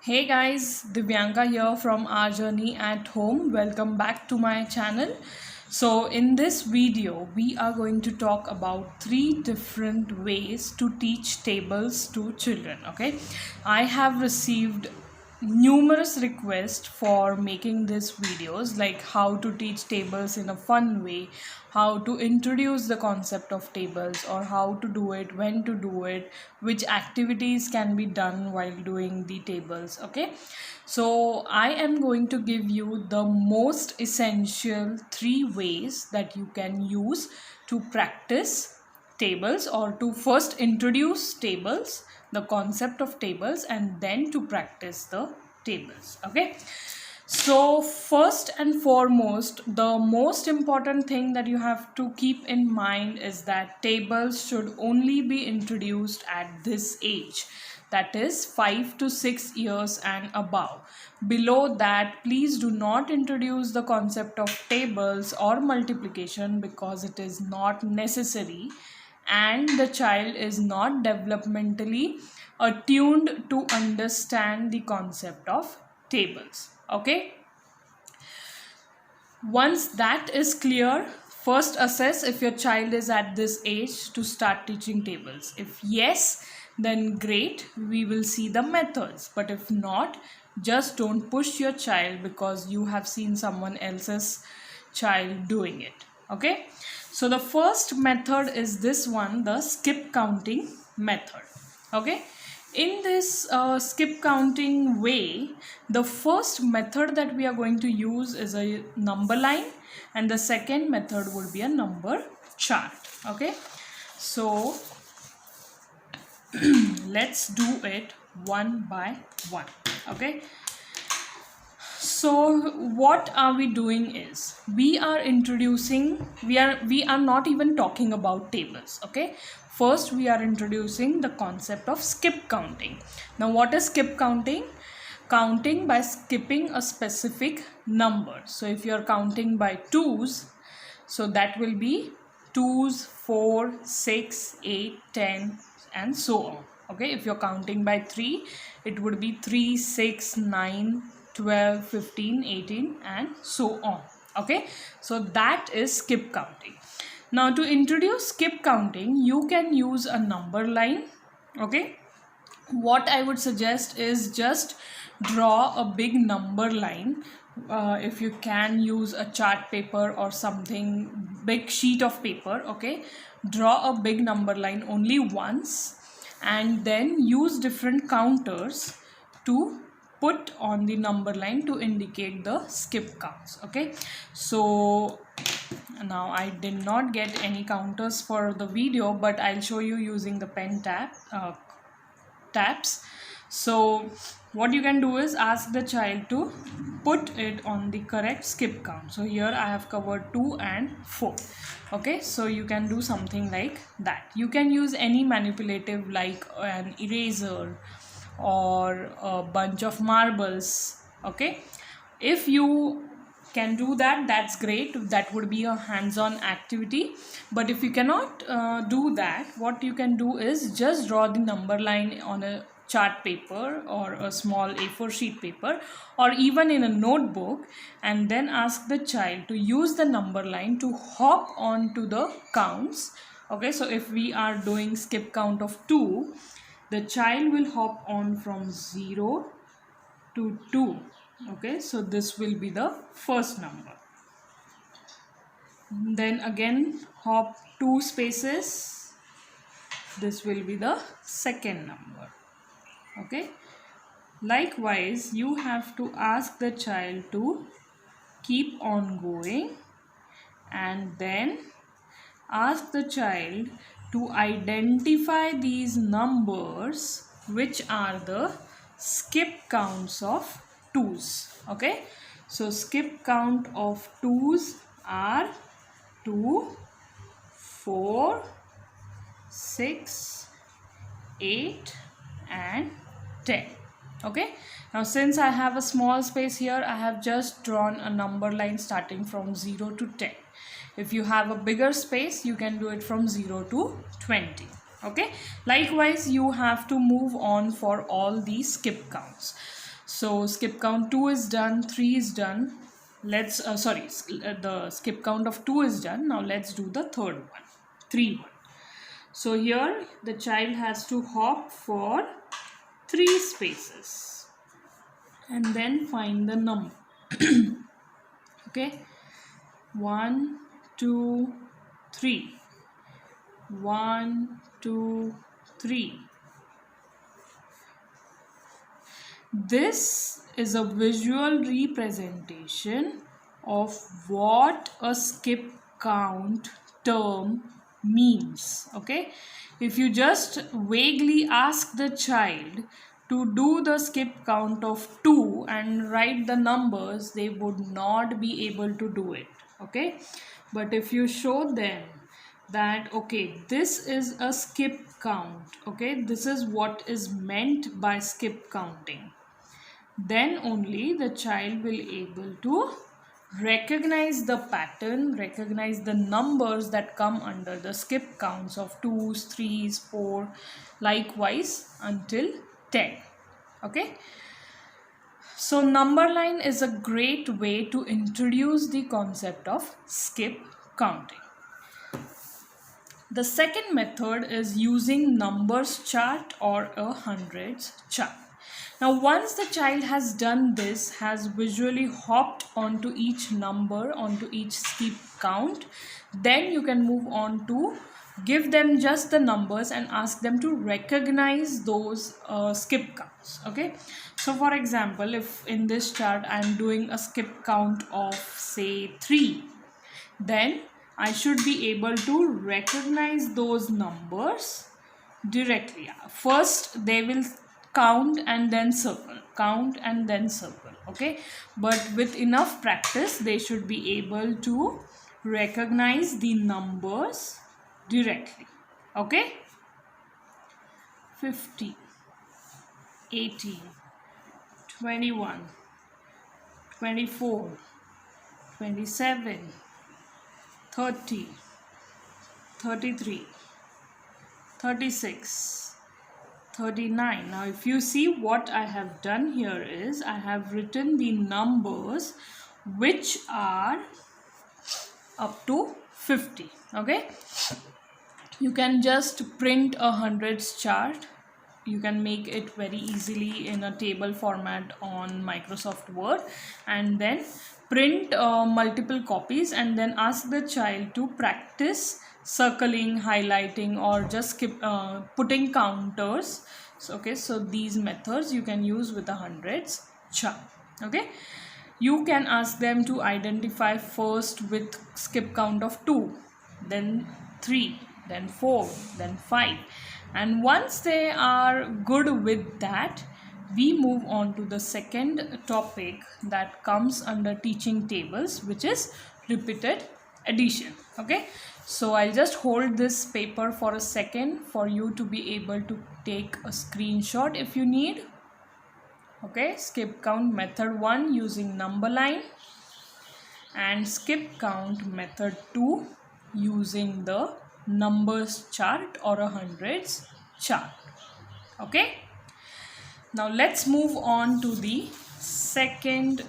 Hey guys, Divyanka here from Our Journey at Home. Welcome back to my channel. So, in this video, we are going to talk about three different ways to teach tables to children. Okay, I have received numerous requests for making these videos, like how to teach tables in a fun way, how to introduce the concept of tables, or how to do it, when to do it, which activities can be done while doing the tables. Okay, so I am going to give you the most essential three ways that you can use to practice tables, or to first introduce tables, the concept of tables, and then to practice the tables. Okay, so first and foremost, the most important thing that you have to keep in mind is that tables should only be introduced at this age, that is 5 to 6 years and above. Below that, please do not introduce the concept of tables or multiplication, because it is not necessary and the child is not developmentally attuned to understand the concept of tables. Okay, once that is clear, first assess if your child is at this age to start teaching tables. If yes, then great, we will see the methods. But if not, just don't push your child because you have seen someone else's child doing it. Okay, so the first method is this one, the skip counting method. Okay, in this skip counting way, the first method that we are going to use is a number line, and the second method would be a number chart. Okay, so let's do it one by one. Okay, so what are we doing is we are not even talking about tables. Okay, first we are introducing the concept of skip counting. Now, what is skip counting? Counting by skipping a specific number. So if you are counting by twos, so that will be 2s, 4, 6, 8, 10 and so on. Okay, if you're counting by 3, it would be 3, 6, 9, 12, 15, 18 and so on. Okay, so that is skip counting. Now, to introduce skip counting, you can use a number line. Okay, what I would suggest is just draw a big number line. If you can use a chart paper or something, big sheet of paper. Okay, draw a big number line only once, and then use different counters to put on the number line to indicate the skip counts. Okay, so now I did not get any counters for the video, but I'll show you using the pen tabs. So what you can do is ask the child to put it on the correct skip count. So here I have covered 2 and 4. Okay, so you can do something like that. You can use any manipulative like an eraser or a bunch of marbles. Okay, if you can do that, that's great. That would be a hands-on activity. But if you cannot do that, what you can do is just draw the number line on a chart paper or a small A4 sheet paper, or even in a notebook, and then ask the child to use the number line to hop on to the counts. Okay, so if we are doing skip count of 2, the child will hop on from 0 to 2. Okay, so this will be the first number. Then again hop 2 spaces. This will be the second number. Okay, likewise you have to ask the child to keep on going, and then ask the child to identify these numbers which are the skip counts of 2's. Okay, so skip count of 2's are 2, 4, 6, 8 and 10. Okay, now since I have a small space here, I have just drawn a number line starting from 0 to 10. If you have a bigger space, you can do it from 0 to 20. Okay, likewise you have to move on for all these skip counts. So skip count 2 is done, 3 is done. The skip count of 2 is done. Now let's do the third one, 3 one. So here the child has to hop for 3 spaces and then find the number. Okay, 1 2 3, 1 2 3. This is a visual representation of what a skip count term means. Okay, if you just vaguely ask the child to do the skip count of 2 and write the numbers, they would not be able to do it. Okay, but if you show them that okay, this is a skip count, okay, this is what is meant by skip counting, then only the child will able to recognize the pattern, recognize the numbers that come under the skip counts of 2s, 3s, 4, likewise until 10. Okay, so number line is a great way to introduce the concept of skip counting. The second method is using numbers chart or a hundreds chart. Now once the child has done this, has visually hopped onto each number, onto each skip count, then you can move on to give them just the numbers and ask them to recognize those skip counts. Okay, so for example, if in this chart I am doing a skip count of say 3, then I should be able to recognize those numbers directly. First they will count and then circle, count and then circle. Okay, but with enough practice they should be able to recognize the numbers directly. Okay, 15, 18, 21, 24, 27, 30, 33, 36, 39. Now if you see, what I have done here is I have written the numbers which are up to 50. Okay, you can just print a hundreds chart. You can make it very easily in a table format on Microsoft Word and then print multiple copies and then ask the child to practice circling, highlighting, or just putting counters. So, okay, so these methods you can use with the hundreds chart. Okay, you can ask them to identify first with skip count of 2, then 3, then 4, then 5, and once they are good with that, we move on to the second topic that comes under teaching tables, which is repeated addition. Okay, so I'll just hold this paper for a second for you to be able to take a screenshot if you need. Okay, skip count method 1 using number line and skip count method 2 using the numbers chart or a hundreds chart. Okay, now let's move on to the second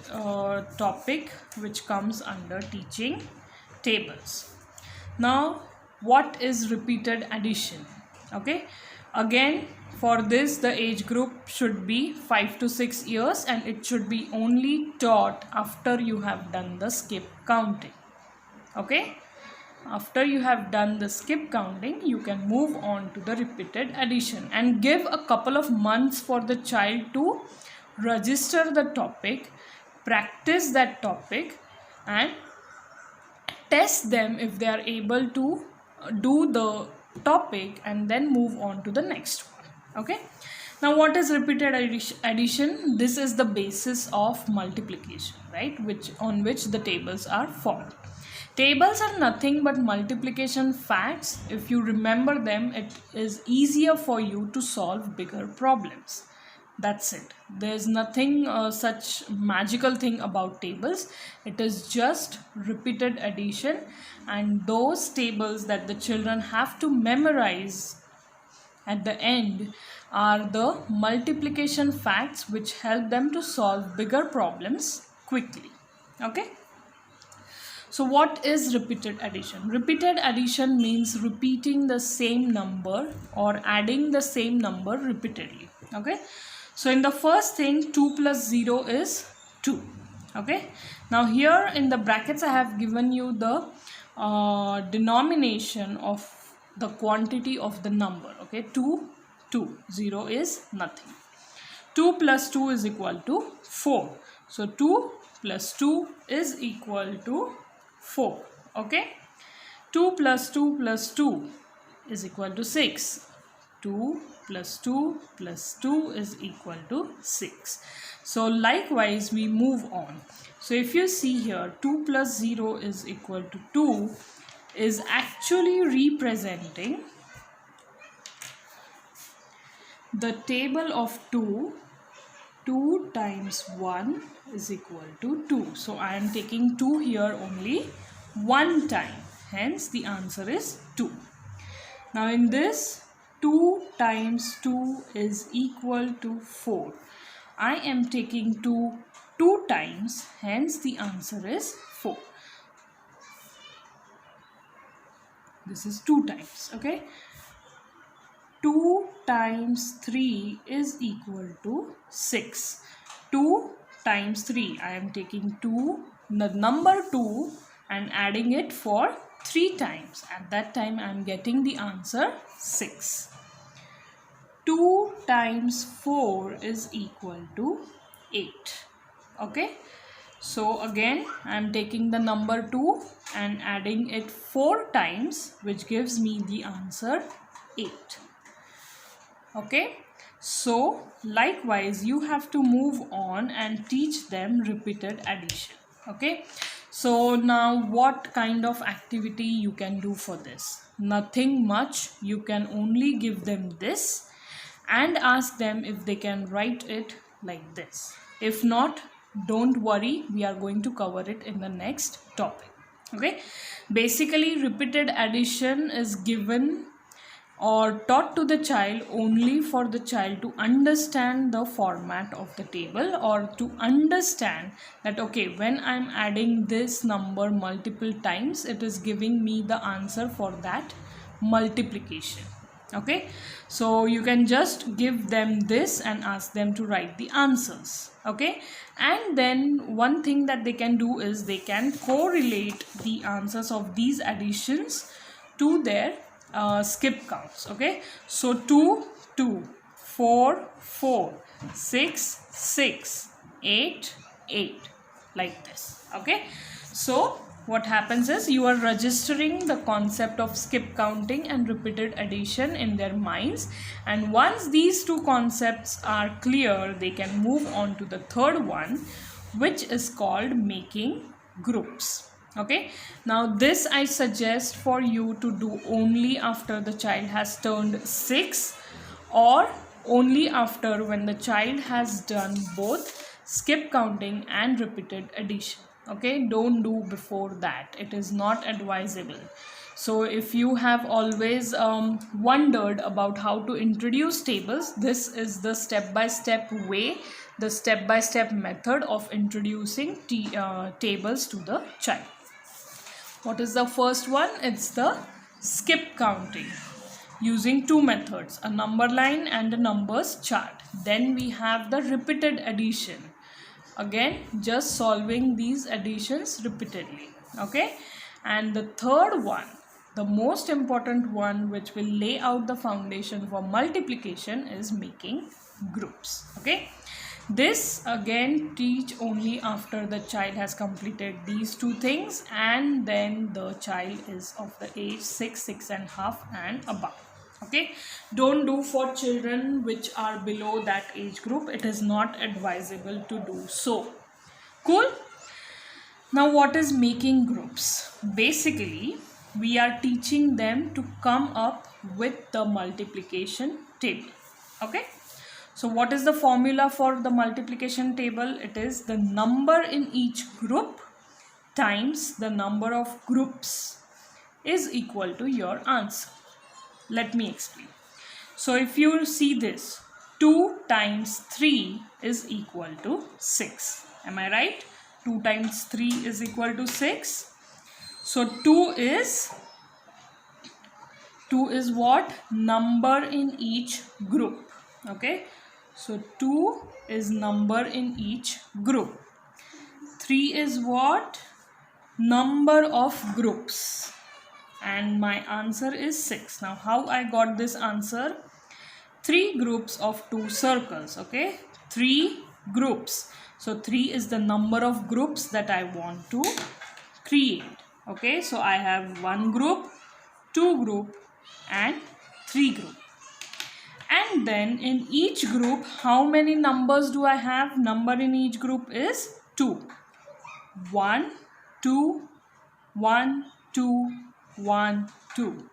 topic which comes under teaching tables. Now what is repeated addition? Okay, again for this the age group should be 5 to 6 years and it should be only taught after you have done the skip counting. Okay, after you have done the skip counting, you can move on to the repeated addition and give a couple of months for the child to register the topic, practice that topic, and test them if they are able to do the topic and then move on to the next one. Okay, now what is repeated addition? This is the basis of multiplication, right, on which the tables are formed. Tables are nothing but multiplication facts. If you remember them, it is easier for you to solve bigger problems. That's it. There's nothing such magical thing about tables. It is just repeated addition, and those tables that the children have to memorize at the end are the multiplication facts which help them to solve bigger problems quickly. Okay. So what is repeated addition? Repeated addition means repeating the same number or adding the same number repeatedly. Okay. So in the first thing, 2 plus 0 is 2. Okay. Now here in the brackets I have given you the denomination of the quantity of the number. Okay. 2, 2. 0 is nothing. 2 plus 2 is equal to 4. So 2 plus 2 is equal to 4. Okay. 2 plus 2 plus 2 is equal to 6. 2 plus 2 plus 2 is equal to 6. So likewise we move on. So if you see here, 2 plus 0 is equal to 2 is actually representing the table of 2. 2 times 1 is equal to 2. So I am taking 2 here only one time. Hence the answer is 2. Now in this, 2 times 2 is equal to 4. I am taking 2 2 times. Hence the answer is 4. This is 2 times. Okay. 2 times 3 is equal to 6. 2 times 3, I am taking 2, the number 2 and adding it for 3 times. At that time I am getting the answer 6. 2 times 4 is equal to 8. Okay. So again I am taking the number 2 and adding it 4 times, which gives me the answer 8. Okay, so likewise you have to move on and teach them repeated addition. Okay, so now what kind of activity you can do for this? Nothing much. You can only give them this and ask them if they can write it like this. If not, don't worry, we are going to cover it in the next topic. Okay, basically repeated addition is given or taught to the child only for the child to understand the format of the table, or to understand that okay, when I am adding this number multiple times, it is giving me the answer for that multiplication. Okay, so you can just give them this and ask them to write the answers. Okay, and then one thing that they can do is they can correlate the answers of these additions to their skip counts. Okay, so 2 2, 4 4, 6 6, 8 8, like this. Okay, so what happens is you are registering the concept of skip counting and repeated addition in their minds, and once these two concepts are clear, they can move on to the third one, which is called making groups. Okay, now this I suggest for you to do only after the child has turned 6, or only after when the child has done both skip counting and repeated addition. Okay, don't do before that. It is not advisable. So if you have always wondered about how to introduce tables, this is the step-by-step way, the step-by-step method of introducing tables to the child. What is the first one? It's the skip counting using two methods, a number line and a numbers chart. Then we have the repeated addition. Again, just solving these additions repeatedly. Okay, and the third one, the most important one, which will lay out the foundation for multiplication, is making groups. Okay, this again teach only after the child has completed these two things, and then the child is of the age 6, 6.5 and above. Okay, don't do for children which are below that age group. It is not advisable to do so. Cool. Now what is making groups? Basically we are teaching them to come up with the multiplication table. Okay, so what is the formula for the multiplication table? It is the number in each group times the number of groups is equal to your answer. Let me explain. So if you see this, 2 times 3 is equal to 6. Am I right? 2 times 3 is equal to 6. So 2 is what? Number in each group. Okay, so 2 is number in each group. 3 is what? Number of groups. And my answer is 6. Now how I got this answer? 3 groups of 2 circles. Okay, 3 groups. So 3 is the number of groups that I want to create. Okay, so I have 1 group, 2 group and 3 group. And then in each group, how many numbers do I have? Number in each group is 2. 1, 2, 1, 2, 1, 2.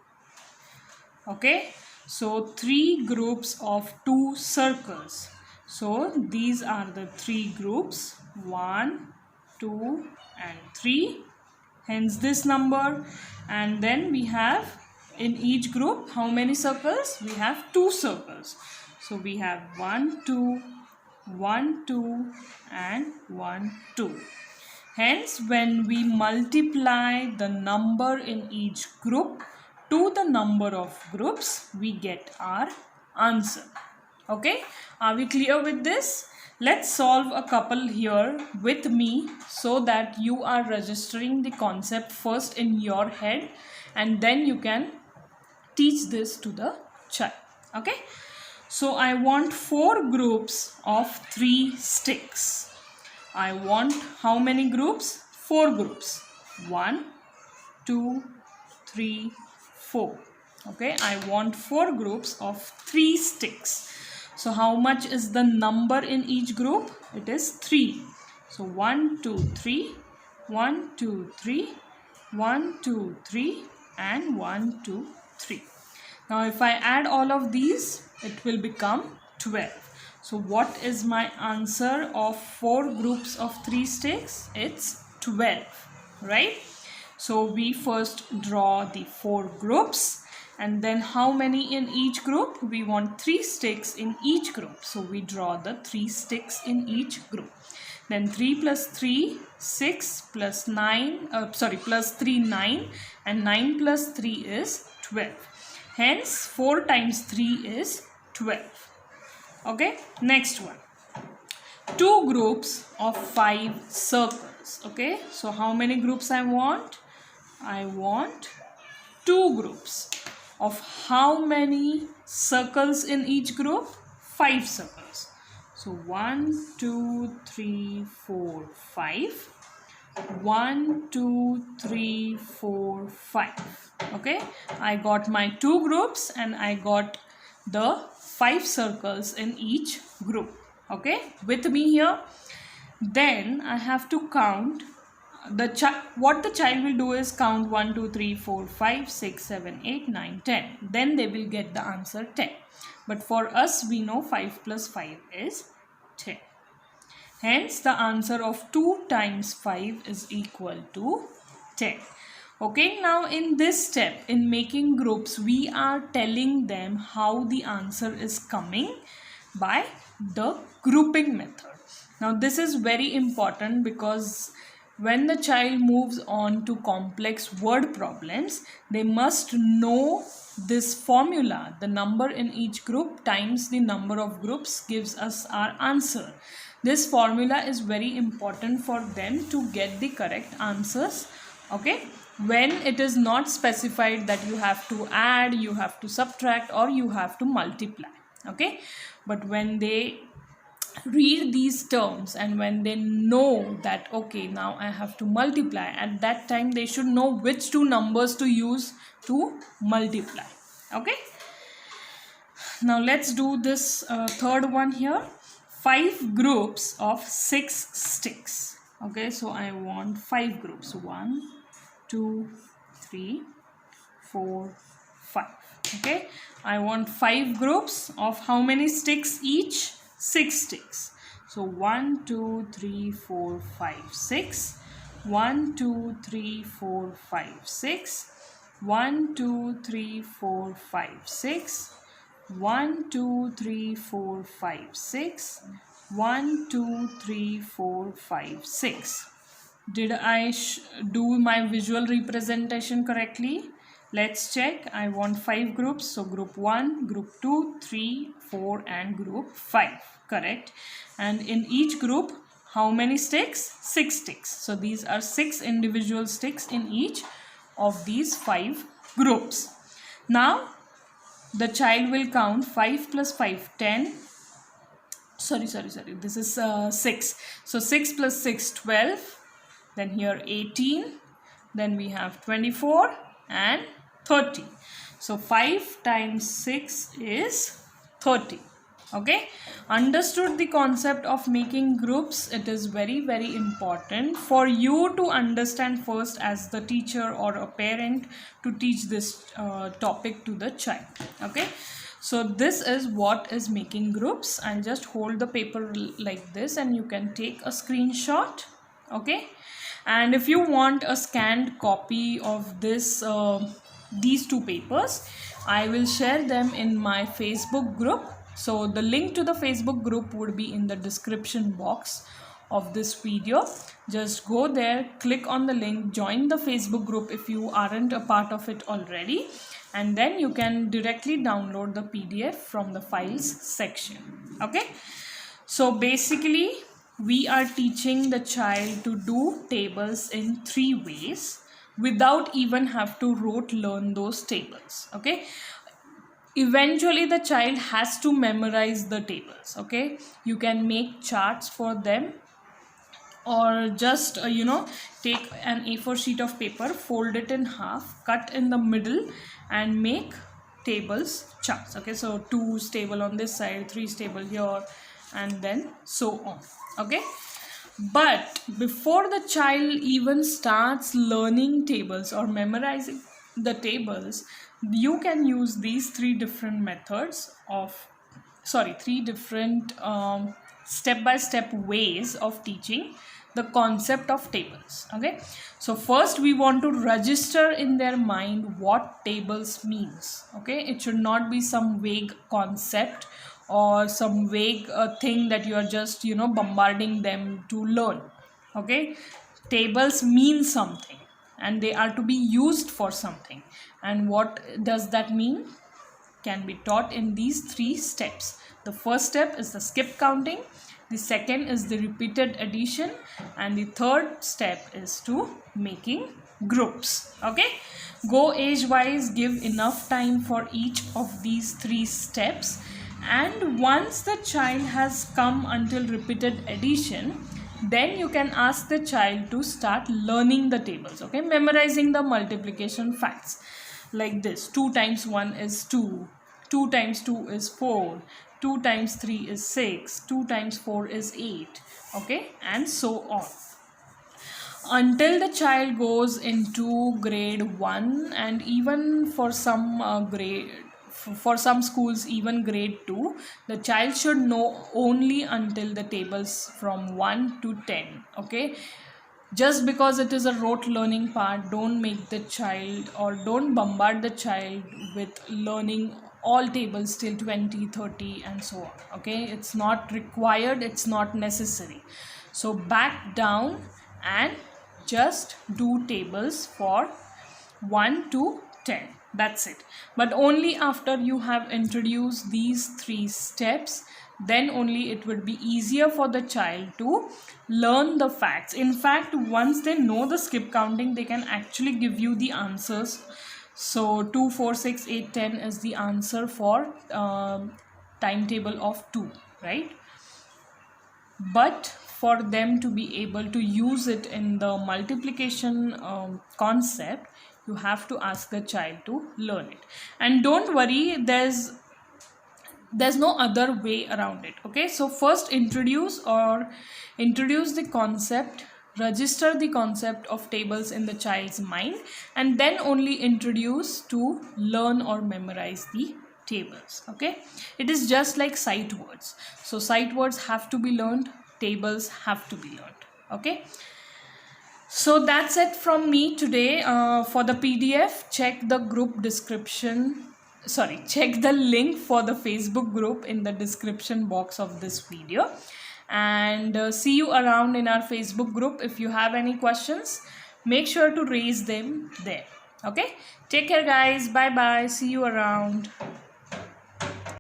Okay, so 3 groups of 2 circles. So these are the 3 groups, 1, 2 and 3. Hence this number. And then we have in each group how many circles? We have 2 circles. So we have 1, 2, 1, 2 and 1, 2. Hence when we multiply the number in each group to the number of groups, we get our answer. Okay, are we clear with this? Let's solve a couple here with me so that you are registering the concept first in your head and then you can teach this to the child. Okay, so I want 4 groups of 3 sticks. I want how many groups? 4 groups. 1, 2, 3, 4. Okay, I want 4 groups of 3 sticks. So how much is the number in each group? It is 3. So 1, 2, 3, 1, 2, 3, 1, 2, 3 and 1, 2, 3. Now if I add all of these, it will become 12. So what is my answer of 4 groups of 3 sticks? It's 12, right? So we first draw the 4 groups and then how many in each group? We want 3 sticks in each group. So we draw the 3 sticks in each group. Then 3 plus 3, 6 plus 9, plus 3, 9 and 9 plus 3 is 12. Hence 4 times 3 is 12. Okay, next one. 2 groups of 5 circles. Okay, so how many groups I want? I want 2 groups of how many circles in each group? 5 circles. So 1, 2, 3, 4, 5. 1, 2, 3, 4, 5. Okay, I got my 2 groups and I got the 5 circles in each group. Okay, with me here. Then I have to count what the child will do is count 1, 2, 3, 4, 5, 6, 7, 8, 9, 10. Then they will get the answer 10. But for us, we know 5 plus 5 is 10. Hence, the answer of 2 times 5 is equal to 10. Okay, now in this step, in making groups, we are telling them how the answer is coming by the grouping method. Now, this is very important because when the child moves on to complex word problems, they must know this formula. The number in each group times the number of groups gives us our answer. This formula is very important for them to get the correct answers. Okay, when it is not specified that you have to add, you have to subtract or you have to multiply. Okay, but when they read these terms and when they know that okay, now I have to multiply, at that time they should know which 2 numbers to use to multiply. Okay, now let's do this third one here. 5 groups of 6 sticks. Okay, so I want 5 groups. 1, 2, 3, 4, 5. Okay, I want 5 groups of how many sticks each? 6 sticks. So 1, 2, 3, 4, 5, 6. 1, 2, 3, 4, 5, 6. 1, 2, 3, 4, 5, 6. 1 2 3 4 5 6. 1 2 3 4 5 6. Did I do my visual representation correctly? Let's check. I want 5 groups. So group 1, group 2, 3, 4 and group 5. Correct. And in each group, how many sticks? 6 sticks. So these are 6 individual sticks in each of these 5 groups. Now the child will count 5 plus 5, 10. Sorry. This is 6. So 6 plus 6, 12. Then here 18. Then we have 24 and 30. So 5 times 6 is 30. Okay, understood the concept of making groups. It is very important for you to understand first as the teacher or a parent to teach this topic to the child. Okay, so this is what is making groups. I'll just hold the paper like this and you can take a screenshot. Okay, and if you want a scanned copy of this these two papers, I will share them in my Facebook group. So the link to the Facebook group would be in the description box of this video. Just go there, click on the link, join the Facebook group if you aren't a part of it already, and then you can directly download the PDF from the files section. Okay, so basically we are teaching the child to do tables in 3 ways without even have to rote learn those tables. Okay, eventually the child has to memorize the tables. Okay, you can make charts for them, or just take an A4 sheet of paper, fold it in half, cut in the middle and make tables charts. Okay, so 2 table on this side, 3 table here, and then so on. Okay, but before the child even starts learning tables or memorizing the tables, you can use these 3 different methods of, sorry, 3 different step-by-step ways of teaching the concept of tables. Okay, so first we want to register in their mind what tables means. Okay, it should not be some vague concept or some vague thing that you are just bombarding them to learn. Okay, tables mean something and they are to be used for something, and what does that mean can be taught in these 3 steps. The first step is the skip counting, the second is the repeated addition, and the third step is to making groups. Okay, go age wise, give enough time for each of these 3 steps, and once the child has come until repeated addition, then you can ask the child to start learning the tables. Okay, memorizing the multiplication facts like this: 2 times 1 is 2, 2 times 2 is 4, 2 times 3 is 6, 2 times 4 is 8. Okay, and so on until the child goes into grade 1, and even for some for some schools even grade 2, the child should know only until the tables from 1 to 10. Okay, just because it is a rote learning part, don't make the child or don't bombard the child with learning all tables till 20, 30 and so on. Okay, it's not required, it's not necessary. So back down and just do tables for 1 to 10. That's it. But only after you have introduced these 3 steps, then only it would be easier for the child to learn the facts. In fact, once they know the skip counting, they can actually give you the answers. So 2, 4, 6, 8, 10 is the answer for timetable of 2, right? But for them to be able to use it in the multiplication concept, you have to ask the child to learn it. And don't worry, there's no other way around it. Okay, so first introduce the concept, register the concept of tables in the child's mind, and then only introduce to learn or memorize the tables. Okay, it is just like sight words. So sight words have to be learned, tables have to be learned. Okay, so that's it from me today. For the PDF, check the group description check the link for the Facebook group in the description box of this video, and see you around in our Facebook group. If you have any questions, make sure to raise them there. Okay, take care guys, bye bye, see you around.